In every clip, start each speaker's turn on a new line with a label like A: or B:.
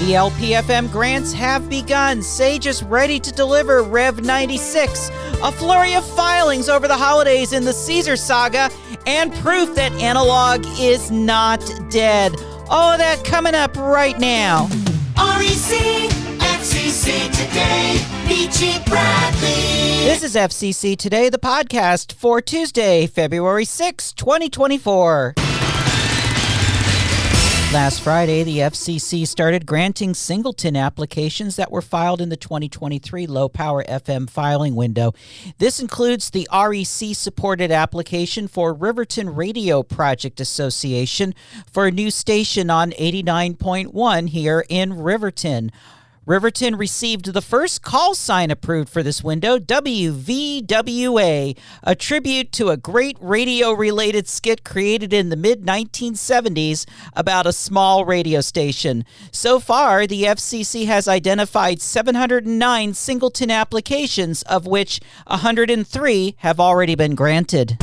A: The LPFM grants have begun. Sage is ready to deliver REV96, a flurry of filings over the holidays in the Cesar saga, and proof that analog is not dead. All of that coming up right now.
B: REC, FCC Today, Peachy Bradley.
A: This is FCC Today, the podcast for Tuesday, February 6, 2024. Last Friday, the FCC started granting singleton applications that were filed in the 2023 low-power FM filing window. This includes the REC-supported application for Riverton Radio Project Association for a new station on 89.1 here in Riverton. Riverton received the first call sign approved for this window, WVWA, a tribute to a great radio-related skit created in the mid-1970s about a small radio station. So far, the FCC has identified 709 singleton applications, of which 103 have already been granted.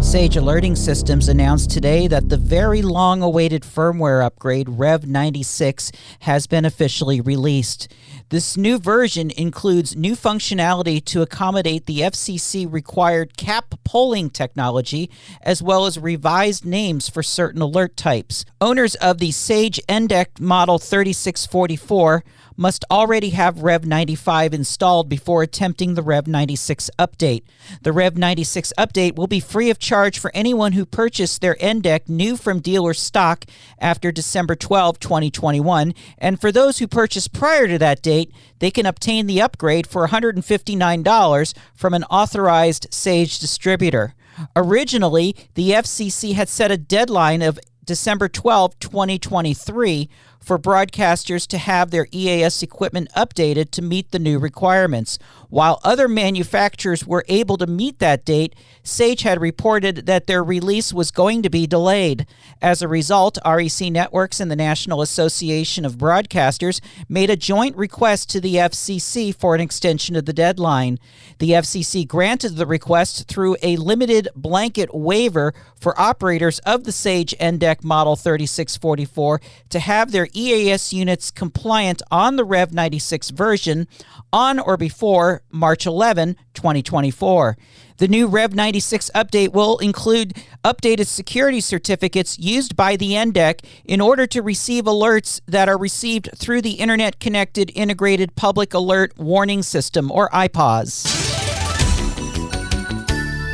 A: Sage Alerting Systems announced today that the very long-awaited firmware upgrade REV96 has been officially released. This new version includes new functionality to accommodate the FCC-required cap polling technology, as well as revised names for certain alert types. Owners of the Sage NDEC Model 3644 must already have REV95 installed before attempting the REV96 update. The REV96 update will be free of charge for anyone who purchased their NDEC new from dealer stock after December 12, 2021, and for those who purchased prior to that date, they can obtain the upgrade for $159 from an authorized Sage distributor. Originally, the FCC had set a deadline of December 12, 2023 for broadcasters to have their EAS equipment updated to meet the new requirements. While other manufacturers were able to meet that date, Sage had reported that their release was going to be delayed. As a result, REC Networks and the National Association of Broadcasters made a joint request to the FCC for an extension of the deadline. The FCC granted the request through a limited blanket waiver for operators of the Sage NDEC Model 3644 to have their EAS units compliant on the REV96 version on or before March 11, 2024. The new REV96 update will include updated security certificates used by the NDEC in order to receive alerts that are received through the Internet-Connected Integrated Public Alert Warning System, or IPAWS.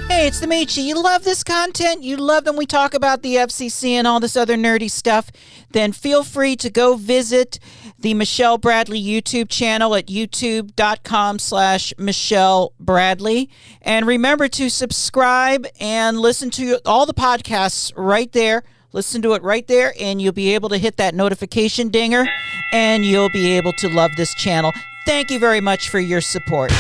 A: Hey, it's the Meechie. You love this content? You love when we talk about the FCC and all this other nerdy stuff? Then feel free to go visit the Michelle Bradley YouTube channel at youtube.com/Michelle Bradley. And remember to subscribe and listen to all the podcasts right there. Listen to it right there, and you'll be able to hit that notification dinger, and you'll be able to love this channel. Thank you very much for your support.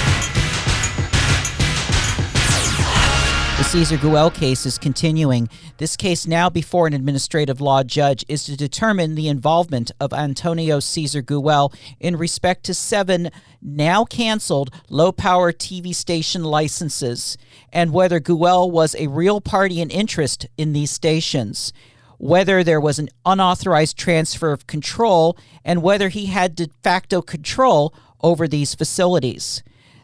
A: The Cesar Guel case is continuing. This case, now before an administrative law judge, is to determine the involvement of Antonio Cesar Guel in respect to 7 now canceled low-power TV station licenses, and whether Guel was a real party in interest in these stations, whether there was an unauthorized transfer of control, and whether he had de facto control over these facilities.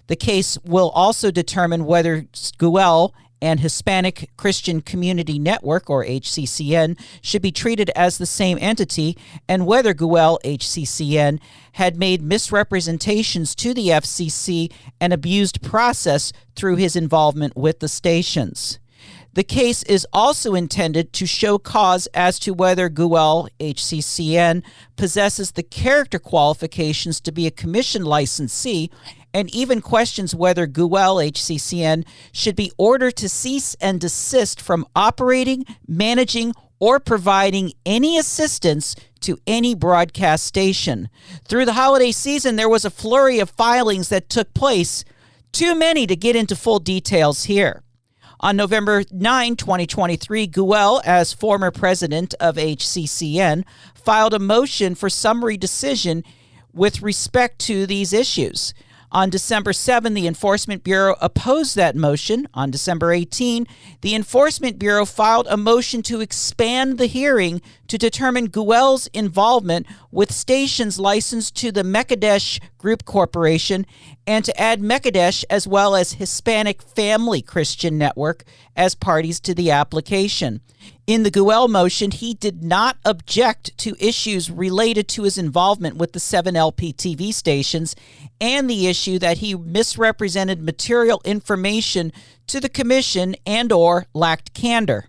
A: The case will also determine whether Guel and Hispanic Christian Community Network, or HCCN, should be treated as the same entity, and whether Guel HCCN had made misrepresentations to the FCC and abused process through his involvement with the stations. The case is also intended to show cause as to whether Guel HCCN possesses the character qualifications to be a commission licensee, and even questions whether Guel HCCN should be ordered to cease and desist from operating, managing, or providing any assistance to any broadcast station. Through the holiday season, there was a flurry of filings that took place, too many to get into full details here. On November 9, 2023, Guel, as former president of HCCN, filed a motion for summary decision with respect to these issues. On December 7, the Enforcement Bureau opposed that motion. On December 18, the Enforcement Bureau filed a motion to expand the hearing to determine Guel's involvement with stations licensed to the Mekadesh Group Corporation and to add Mekadesh as well as Hispanic Family Christian Network as parties to the application. In the Guel motion, he did not object to issues related to his involvement with the 7 LP TV stations and the issue that he misrepresented material information to the commission and or lacked candor.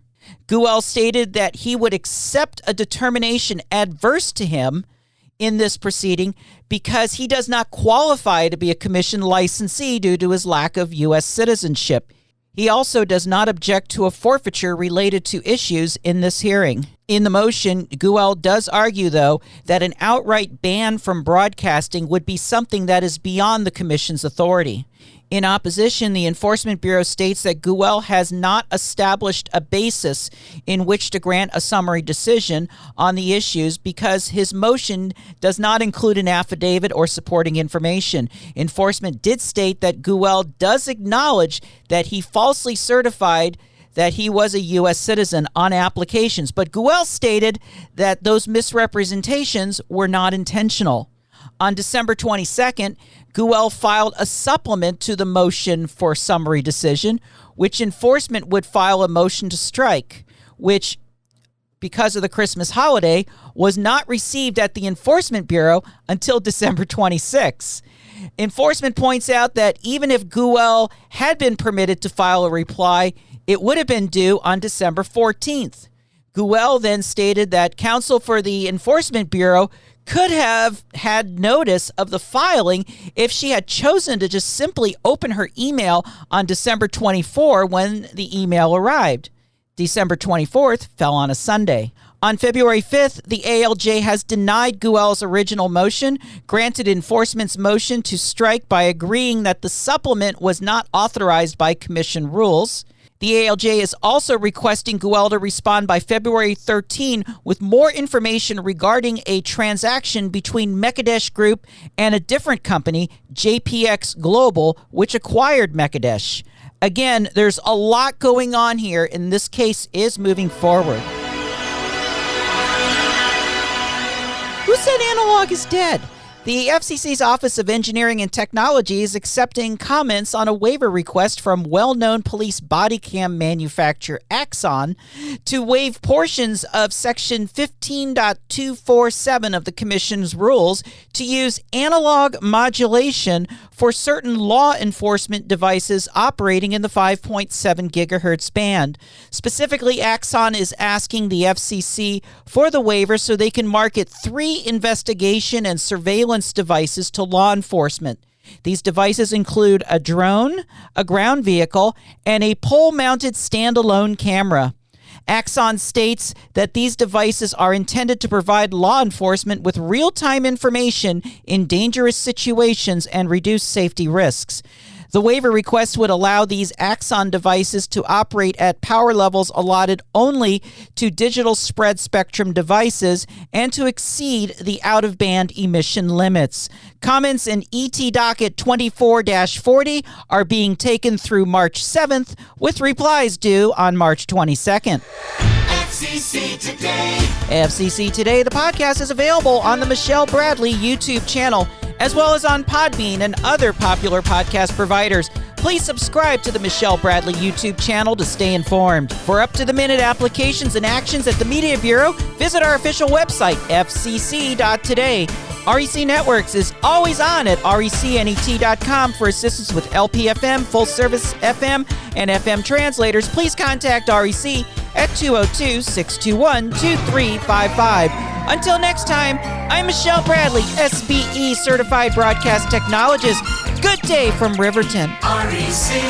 A: Guel stated that he would accept a determination adverse to him in this proceeding because he does not qualify to be a commission licensee due to his lack of U.S. citizenship. He also does not object to a forfeiture related to issues in this hearing. In the motion, Guel does argue, though, that an outright ban from broadcasting would be something that is beyond the Commission's authority. In opposition, the Enforcement Bureau states that Guel has not established a basis in which to grant a summary decision on the issues because his motion does not include an affidavit or supporting information. Enforcement did state that Guel does acknowledge that he falsely certified that he was a U.S. citizen on applications, but Guel stated that those misrepresentations were not intentional. On December 22nd, Guel filed a supplement to the motion for summary decision, which enforcement would file a motion to strike, which, because of the Christmas holiday, was not received at the Enforcement Bureau until December 26. Enforcement points out that even if Guel had been permitted to file a reply, it would have been due on December 14th. Guel then stated that counsel for the Enforcement Bureau could have had notice of the filing if she had chosen to just simply open her email on December 24 when the email arrived. December 24th fell on a Sunday. On February 5th, the ALJ has denied Guel's original motion, granted enforcement's motion to strike by agreeing that the supplement was not authorized by commission rules. The ALJ is also requesting Guel to respond by February 13 with more information regarding a transaction between Mekadesh Group and a different company, JPX Global, which acquired Mekadesh. Again, there's a lot going on here, and this case is moving forward. Who said analog is dead? The FCC's Office of Engineering and Technology is accepting comments on a waiver request from well-known police bodycam manufacturer Axon to waive portions of Section 15.247 of the Commission's rules to use analog modulation for certain law enforcement devices operating in the 5.7 gigahertz band. Specifically, Axon is asking the FCC for the waiver so they can market 3 investigation and surveillance devices to law enforcement. These devices include a drone, a ground vehicle, and a pole-mounted standalone camera. Axon states that these devices are intended to provide law enforcement with real-time information in dangerous situations and reduce safety risks. The waiver request would allow these Axon devices to operate at power levels allotted only to digital spread spectrum devices and to exceed the out-of-band emission limits. Comments in ET Docket 24-40 are being taken through March 7th, with replies due on March 22nd.
B: FCC Today.
A: FCC Today, the podcast, is available on the Michelle Bradley YouTube channel, as well as on Podbean and other popular podcast providers. Please subscribe to the Michelle Bradley YouTube channel to stay informed. For up-to-the-minute applications and actions at the Media Bureau, visit our official website, FCC.today. REC Networks is always on at recnet.com for assistance with LPFM, full-service FM, and FM translators. Please contact REC at 202-621-2355. Until next time, I'm Michelle Bradley, SBE Certified Broadcast Technologist. Good day from Riverton.
B: REC.